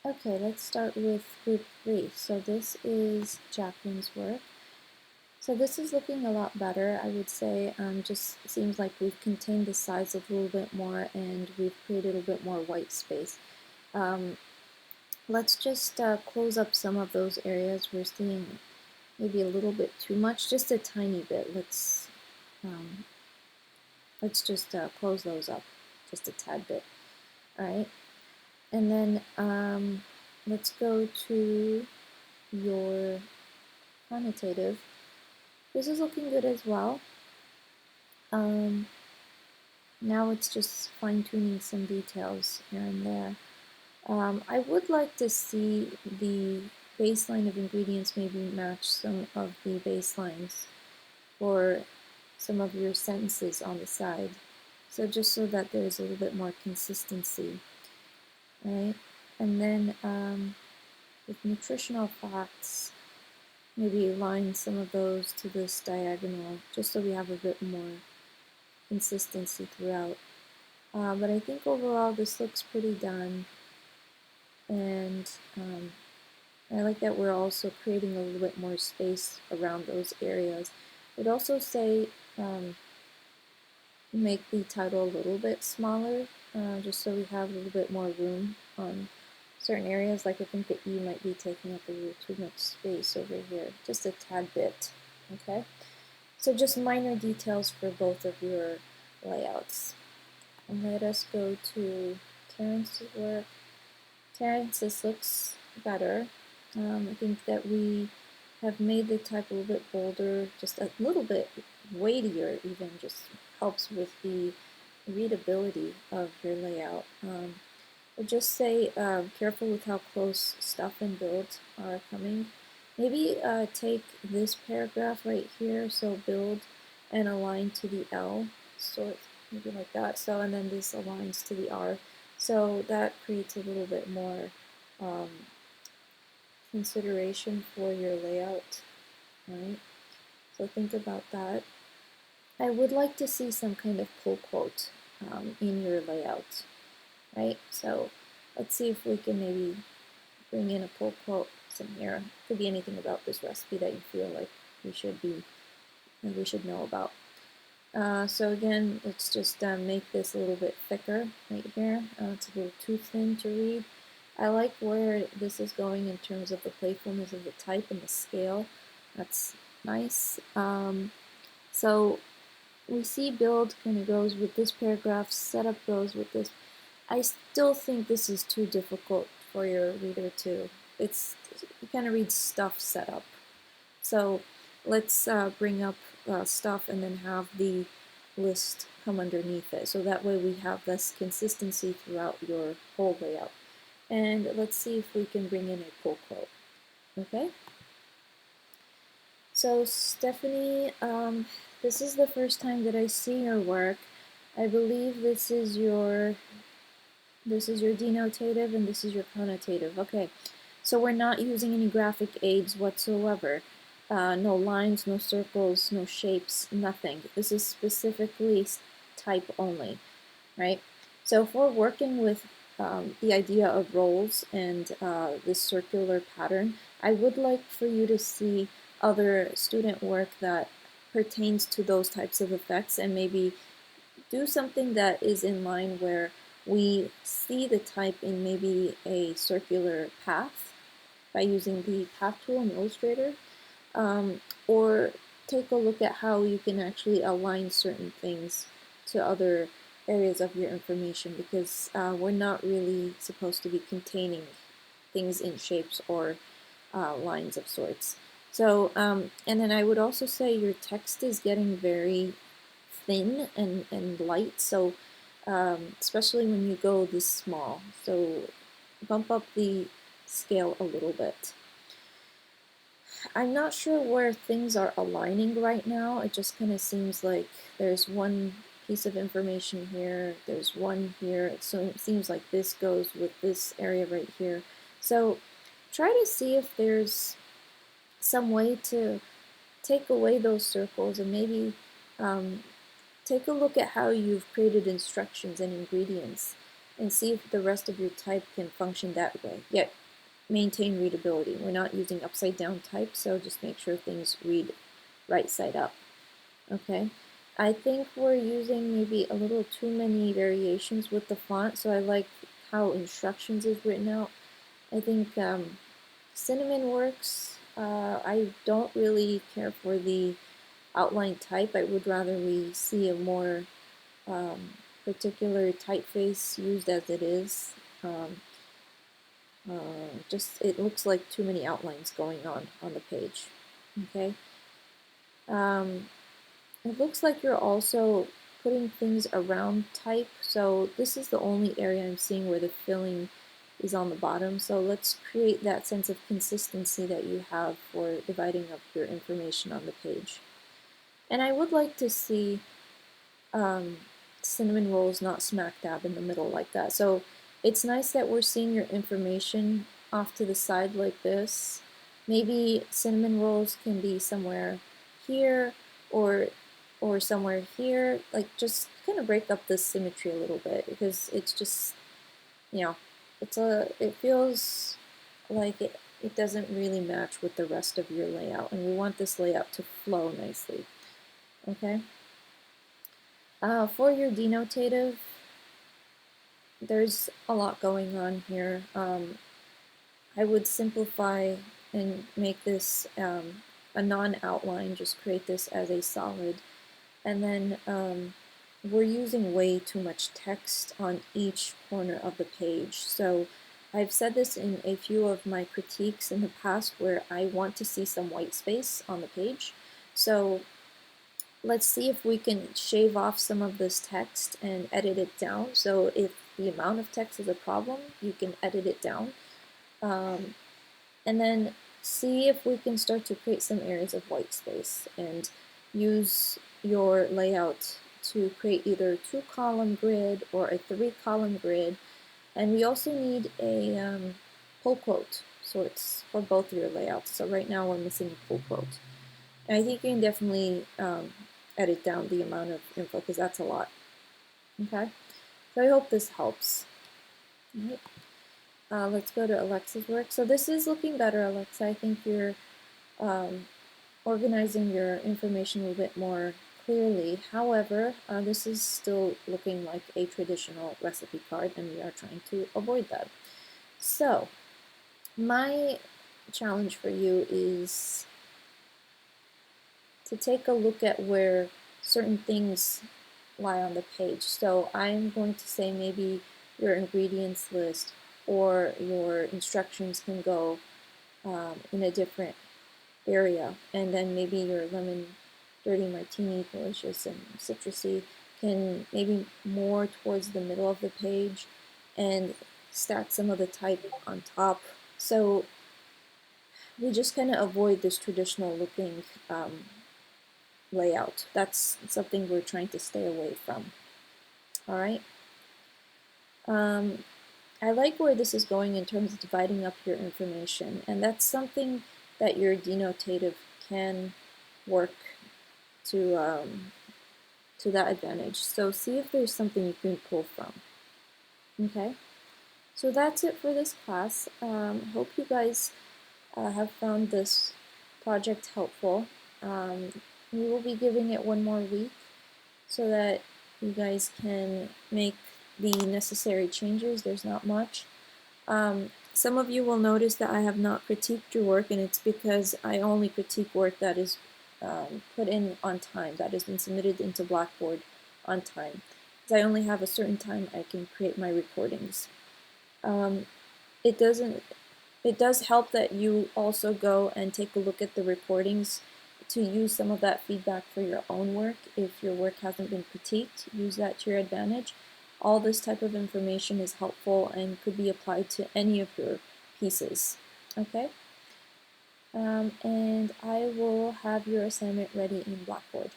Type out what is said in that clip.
Okay, let's start with group 3. So this is Jaqueline's work. So this is looking a lot better, I would say. Just seems like we've contained the size a little bit more and we've created a bit more white space. Um, let's just close up some of those areas. We're seeing maybe a little bit too much, just a tiny bit. Um, let's just close those up just a tad bit. All right, and then let's go to your quantitative. This is looking good as well. Um, now it's just fine-tuning some details here and there. I would like to see the baseline of ingredients maybe match some of the baselines for some of your sentences on the side. So just so that there's a little bit more consistency, right? And then with nutritional facts, maybe align some of those to this diagonal, just so we have a bit more consistency throughout. But I think overall this looks pretty done, and I like that we're also creating a little bit more space around those areas. I'd also say make the title a little bit smaller, just so we have a little bit more room on certain areas. Like I think the E might be taking up a little too much space over here, just a tad bit, okay? So just minor details for both of your layouts. And let us go to Terrence's work. Terrence's looks better. I think that we have made the type a little bit bolder, just a little bit weightier even, just helps with the readability of your layout. I'll just say careful with how close stuff and build are coming. Maybe take this paragraph right here, so build and align to the L, sort maybe like that. So, and then this aligns to the R. So that creates a little bit more um, consideration for your layout, right? So think about that. I would like to see some kind of pull quote in your layout, right? So let's see if we can maybe bring in a pull quote some here. Could be anything about this recipe that you feel like we should know about. So again, let's just make this a little bit thicker right here. It's a little too thin to read. I like where this is going in terms of the playfulness of the type and the scale. That's nice. So we see build kind of goes with this paragraph, setup goes with this. I still think this is too difficult for your reader to, you kind of read stuff setup. So let's bring up stuff and then have the list come underneath it. So that way we have this consistency throughout your whole layout. And let's see if we can bring in a pull quote. Okay? So Stephanie, this is the first time that I see your work. I believe this is your denotative and this is your connotative. Okay, so we're not using any graphic aids whatsoever. No lines, no circles, no shapes, nothing. This is specifically type only, right? So if we're working with the idea of roles and this circular pattern, I would like for you to see other student work that pertains to those types of effects and maybe do something that is in line where we see the type in maybe a circular path by using the path tool in Illustrator, or take a look at how you can actually align certain things to other areas of your information, because we're not really supposed to be containing things in shapes or lines of sorts. So, and then I would also say your text is getting very thin and light, so especially when you go this small. So bump up the scale a little bit. I'm not sure where things are aligning right now. It just kind of seems like there's one piece of information here, there's one here, so it seems like this goes with this area right here. So try to see if there's some way to take away those circles and maybe take a look at how you've created instructions and ingredients and see if the rest of your type can function that way, yet maintain readability. We're not using upside down type, so just make sure things read right side up. Okay, I think we're using maybe a little too many variations with the font, so I like how instructions is written out. I think Cinnamon works. I don't really care for the outline type. I would rather we see a more particular typeface used as it is. Just it looks like too many outlines going on the page. Okay. It looks like you're also putting things around type. So this is the only area I'm seeing where the filling is on the bottom. So let's create that sense of consistency that you have for dividing up your information on the page. And I would like to see cinnamon rolls not smack dab in the middle like that. So it's nice that we're seeing your information off to the side like this. Maybe cinnamon rolls can be somewhere here or somewhere here. Like just kind of break up the symmetry a little bit because it's just, you know, it feels like it doesn't really match with the rest of your layout, and we want this layout to flow nicely. Okay. For your denotative, there's a lot going on here. I would simplify and make this a non-outline, just create this as a solid. And then we're using way too much text on each corner of the page. So I've said this in a few of my critiques in the past where I want to see some white space on the page. So let's see if we can shave off some of this text and edit it down. So if the amount of text is a problem, you can edit it down. And then see if we can start to create some areas of white space and use your layout to create either a 2-column grid or a 3-column grid. And we also need a pull quote sorts for both of your layouts. So right now we're missing a pull quote. And I think you can definitely edit down the amount of info because that's a lot. Okay, so I hope this helps. All right. Let's go to Alexa's work. So this is looking better, Alexa. I think you're organizing your information a little bit more clearly. However, this is still looking like a traditional recipe card, and we are trying to avoid that. So my challenge for you is to take a look at where certain things lie on the page. So I'm going to say maybe your ingredients list or your instructions can go in a different area, and then maybe your lemon dirty martini, delicious and citrusy, can maybe more towards the middle of the page and stack some of the type on top. So we just kind of avoid this traditional looking layout. That's something we're trying to stay away from. All right. I like where this is going in terms of dividing up your information, and that's something that your denotative can work to that advantage. So see if there's something you can pull from. Okay, so that's it for this class. Hope you guys have found this project helpful. We will be giving it one more week so that you guys can make the necessary changes. There's not much. Some of you will notice that I have not critiqued your work, and it's because I only critique work that is put in on time, that has been submitted into Blackboard on time. Because I only have a certain time I can create my recordings. It does help that you also go and take a look at the recordings to use some of that feedback for your own work. If your work hasn't been critiqued, use that to your advantage. All this type of information is helpful and could be applied to any of your pieces. Okay? And I will have your assignment ready in Blackboard.